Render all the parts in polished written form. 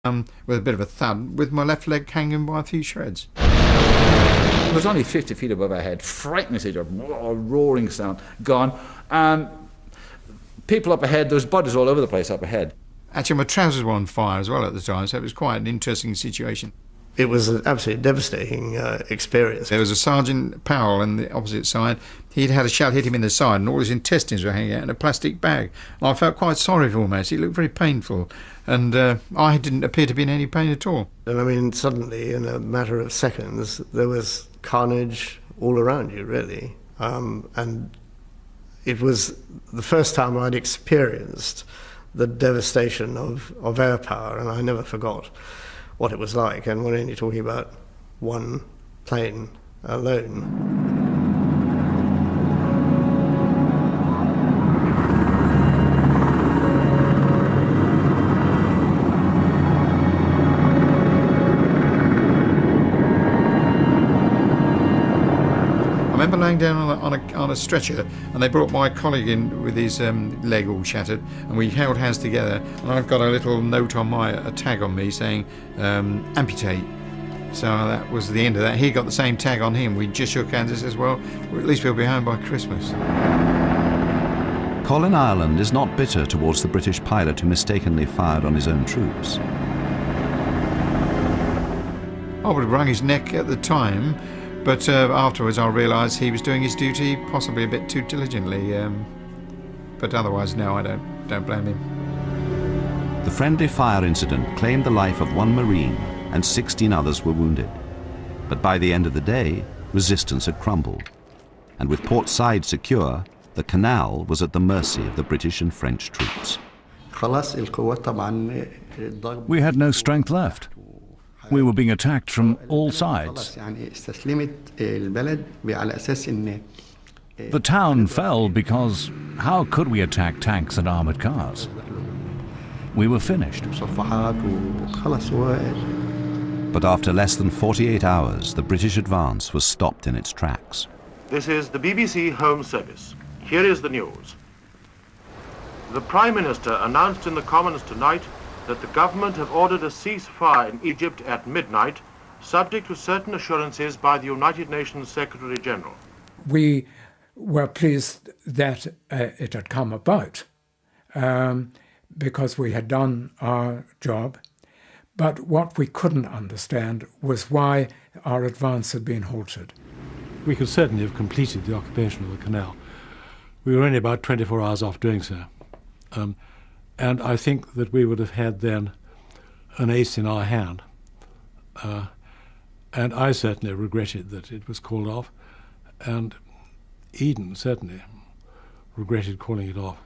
with a bit of a thud, with my left leg hanging by a few shreds. It was only 50 feet above our head, frightening sight, a roaring sound, gone. And people up ahead, there was bodies all over the place up ahead. Actually, my trousers were on fire as well at the time, so it was quite an interesting situation. It was an absolutely devastating experience. There was a Sergeant Powell on the opposite side. He'd had a shell hit him in the side and all his intestines were hanging out in a plastic bag. And I felt quite sorry for him, actually. It looked very painful. And I didn't appear to be in any pain at all. And I mean, suddenly, in a matter of seconds, there was carnage all around you, really. And it was the first time I'd experienced the devastation of air power, and I never forgot what it was like. And we're only talking about one plane alone. I remember laying down on a stretcher, and they brought my colleague in with his leg all shattered, and we held hands together, and I've got a little note on a tag on me saying amputate. So that was the end of that. He got the same tag on him. We just shook hands and says, well, at least we'll be home by Christmas. Colin Ireland is not bitter towards the British pilot who mistakenly fired on his own troops. I would have wrung his neck at the time, but afterwards I realised he was doing his duty possibly a bit too diligently. But otherwise, no, I don't blame him. The friendly fire incident claimed the life of one Marine and 16 others were wounded. But by the end of the day, resistance had crumbled. And with Port Said secure, the canal was at the mercy of the British and French troops. We had no strength left. We were being attacked from all sides. The town fell because how could we attack tanks and armoured cars? We were finished. But after less than 48 hours, the British advance was stopped in its tracks. This is the BBC Home Service. Here is the news. The Prime Minister announced in the Commons tonight that the government have ordered a ceasefire in Egypt at midnight, subject to certain assurances by the United Nations Secretary-General. We were pleased that it had come about because we had done our job. But what we couldn't understand was why our advance had been halted. We could certainly have completed the occupation of the canal. We were only about 24 hours off doing so. And I think that we would have had then an ace in our hand. And I certainly regretted that it was called off. And Eden certainly regretted calling it off.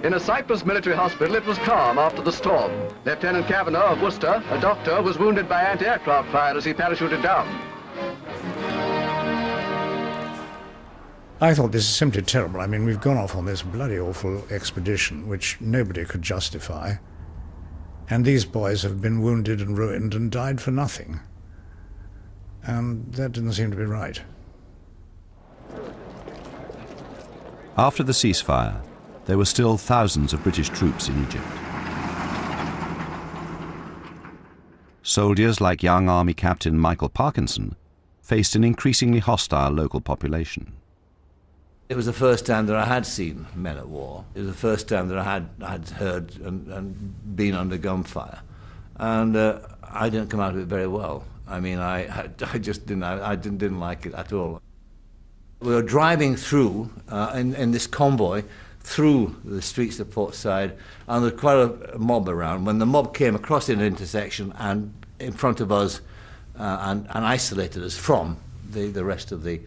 In a Cyprus military hospital, it was calm after the storm. Lieutenant Kavanagh of Worcester, a doctor, was wounded by anti-aircraft fire as he parachuted down. I thought this is simply terrible. I mean, we've gone off on this bloody awful expedition, which nobody could justify. And these boys have been wounded and ruined and died for nothing. And that didn't seem to be right. After the ceasefire, there were still thousands of British troops in Egypt. Soldiers like young Army Captain Michael Parkinson faced an increasingly hostile local population. It was the first time that I had seen men at war. It was the first time that I had heard and been under gunfire. And I didn't come out of it very well. I mean, I just didn't like it at all. We were driving through, in this convoy, through the streets of Port Said, and there was quite a mob around. When the mob came across an intersection and in front of us and isolated us from the rest of the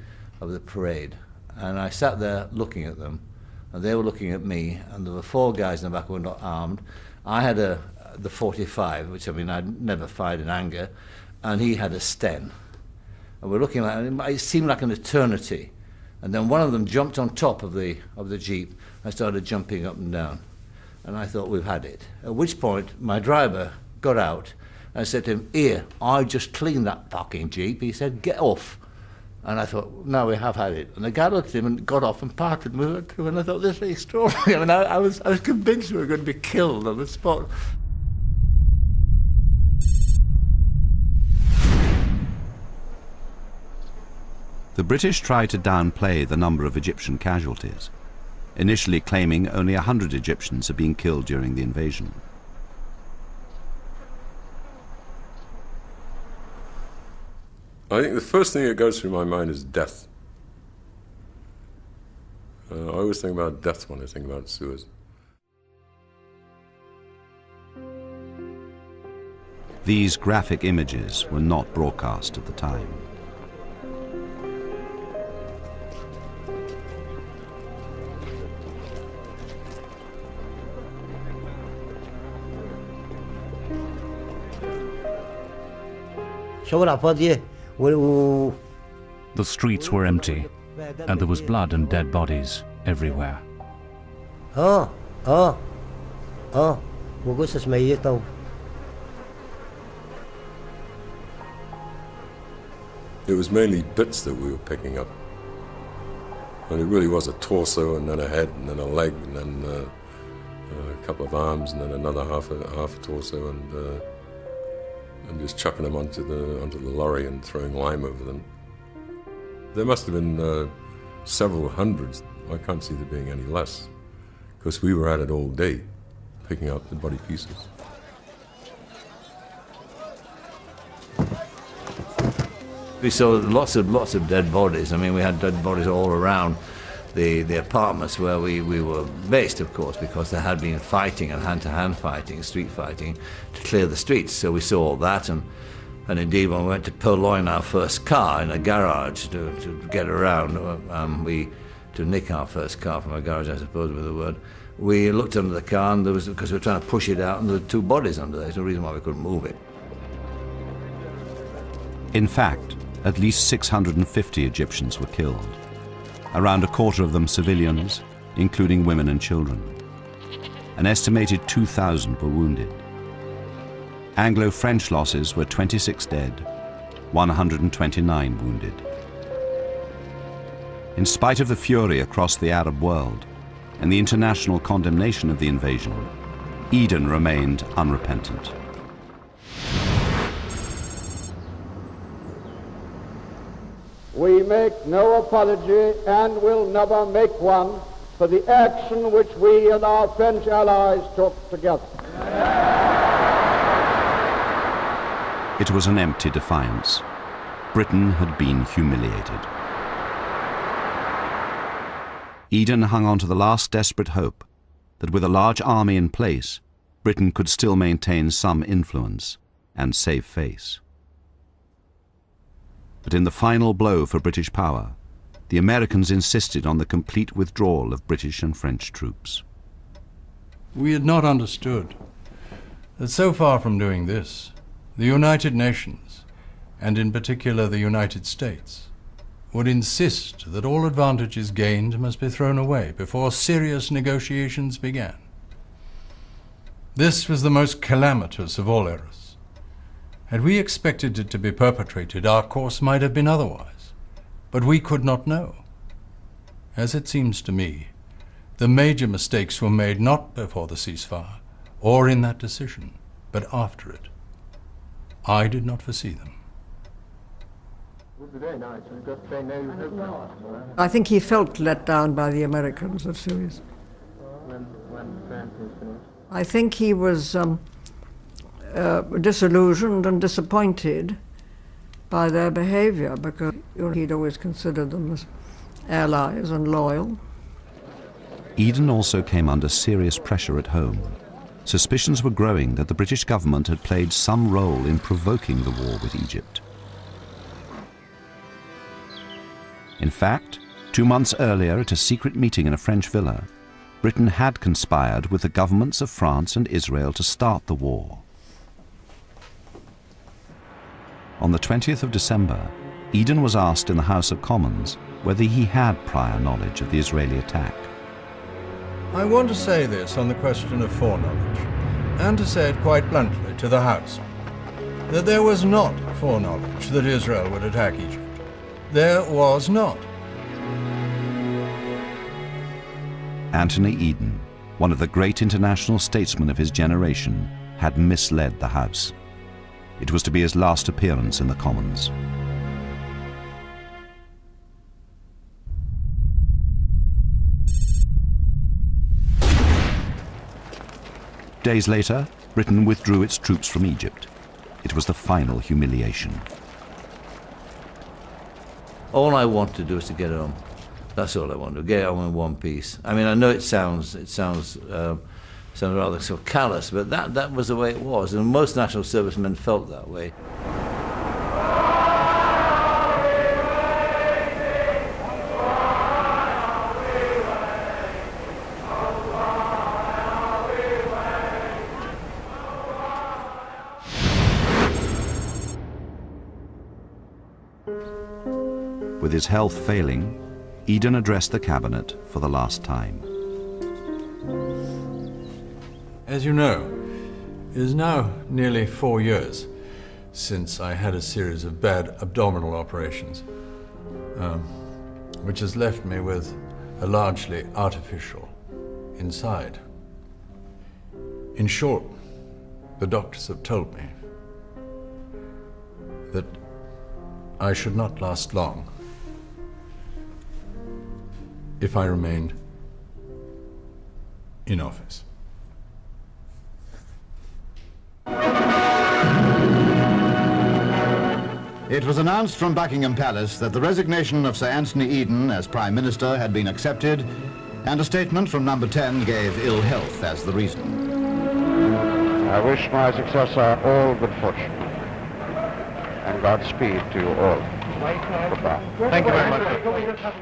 parade. And I sat there looking at them, and they were looking at me, and there were 4 guys in the back who were not armed. I had the 45, which, I mean, I'd never fired in anger, and he had a Sten. And we're looking at it, it seemed like an eternity. And then one of them jumped on top of the Jeep and started jumping up and down. And I thought, we've had it. At which point, my driver got out and I said to him, "Here, I just cleaned that fucking Jeep." He said, "Get off." And I thought, no, we have had it. And the guy looked at him and got off and parted and we went through, and I thought, this is extraordinary. I mean, I was convinced we were going to be killed on the spot. The British tried to downplay the number of Egyptian casualties, initially claiming only 100 Egyptians had been killed during the invasion. I think the first thing that goes through my mind is death. I always think about death when I think about Suez. These graphic images were not broadcast at the time. The streets were empty, and there was blood and dead bodies everywhere. It was mainly bits that we were picking up. And it really was a torso, and then a head, and then a leg, and then a couple of arms, and then another half a torso, and just chucking them onto the lorry and throwing lime over them. There must have been several hundreds. I can't see there being any less, because we were at it all day, picking up the body pieces. We saw lots of dead bodies. I mean, we had dead bodies all around the apartments where we were based, of course, because there had been fighting and hand-to-hand fighting, street fighting, to clear the streets. So we saw all that, and indeed when we went to purloin our first car in a garage to get around, to nick our first car from a garage, I suppose was the word, we looked under the car, and because we were trying to push it out, and there were two bodies under there. There's no reason why we couldn't move it. In fact, at least 650 Egyptians were killed, around a quarter of them civilians, including women and children. An estimated 2,000 were wounded. Anglo-French losses were 26 dead, 129 wounded. In spite of the fury across the Arab world and the international condemnation of the invasion, Eden remained unrepentant. We make no apology and will never make one for the action which we and our French allies took together. It was an empty defiance. Britain had been humiliated. Eden hung on to the last desperate hope that with a large army in place, Britain could still maintain some influence and save face. But in the final blow for British power, the Americans insisted on the complete withdrawal of British and French troops. We had not understood that so far from doing this, the United Nations, and in particular the United States, would insist that all advantages gained must be thrown away before serious negotiations began. This was the most calamitous of all errors. Had we expected it to be perpetrated, our course might have been otherwise, but we could not know. As it seems to me, the major mistakes were made not before the ceasefire, or in that decision, but after it. I did not foresee them. I think he felt let down by the Americans at Suez. I think he was disillusioned and disappointed by their behavior, because he'd always considered them as allies and loyal. Eden also came under serious pressure at home. Suspicions were growing that the British government had played some role in provoking the war with Egypt. In fact, 2 months earlier, at a secret meeting in a French villa, Britain had conspired with the governments of France and Israel to start the war. On the 20th of December, Eden was asked in the House of Commons whether he had prior knowledge of the Israeli attack. I want to say this on the question of foreknowledge, and to say it quite bluntly to the House, that there was not foreknowledge that Israel would attack Egypt. There was not. Anthony Eden, one of the great international statesmen of his generation, had misled the House. It was to be his last appearance in the Commons. days later, Britain withdrew its troops from Egypt. It was the final humiliation. All I want to do is to get home. That's all I want to do, get home in one piece. I mean, I know it sounds rather sort of callous, but that was the way it was, and most national servicemen felt that way. With his health failing, Eden addressed the cabinet for the last time. As you know, it is now nearly 4 years since I had a series of bad abdominal operations, which has left me with a largely artificial inside. In short, the doctors have told me that I should not last long if I remained in office. It was announced from Buckingham Palace that the resignation of Sir Anthony Eden as Prime Minister had been accepted, and a statement from Number 10 gave ill health as the reason. I wish my successor all good fortune, and Godspeed to you all. Goodbye. Thank you very much.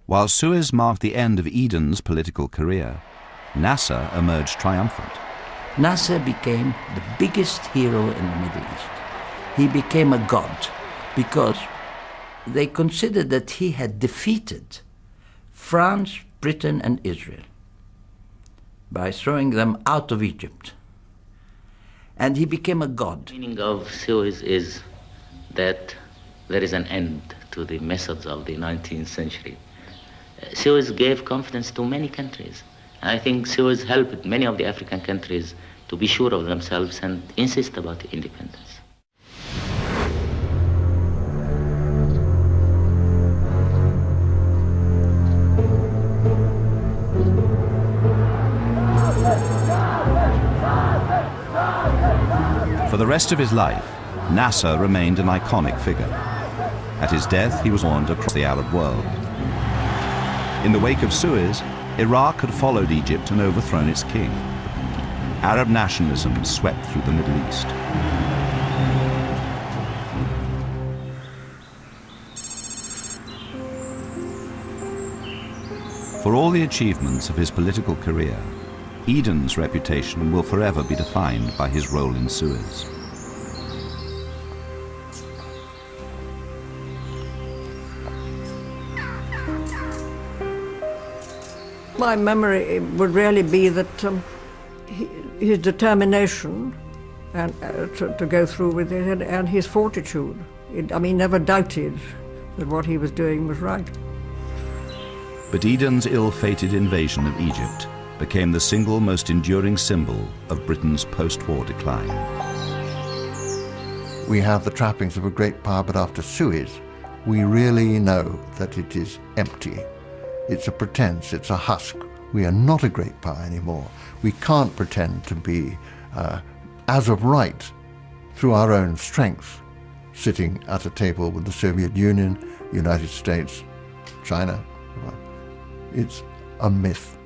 While Suez marked the end of Eden's political career, Nasser emerged triumphant. Nasser became the biggest hero in the Middle East. He became a god because they considered that he had defeated France, Britain, and Israel by throwing them out of Egypt. And he became a god. The meaning of Suez is that there is an end to the methods of the 19th century. Suez gave confidence to many countries. And I think Suez helped many of the African countries to be sure of themselves and insist about independence. For the rest of his life, Nasser remained an iconic figure. At his death, he was mourned across the Arab world. In the wake of Suez, Iraq had followed Egypt and overthrown its king. Arab nationalism swept through the Middle East. For all the achievements of his political career, Eden's reputation will forever be defined by his role in Suez. My memory would really be that his determination and to go through with it, and his fortitude. Never doubted that what he was doing was right. But Eden's ill-fated invasion of Egypt became the single most enduring symbol of Britain's post-war decline. We have the trappings of a great power, but after Suez, we really know that it is empty. It's a pretense, it's a husk. We are not a great power anymore. We can't pretend to be, as of right, through our own strength, sitting at a table with the Soviet Union, United States, China. It's a myth.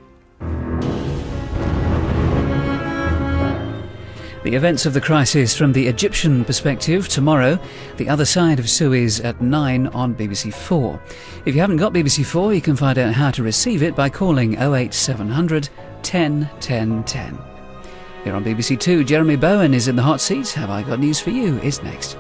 The events of the crisis from the Egyptian perspective tomorrow, The Other Side of Suez at 9 on BBC 4. If you haven't got BBC 4, you can find out how to receive it by calling 08700 10 10 10. Here on BBC 2, Jeremy Bowen is in the hot seat. Have I Got News for You is next.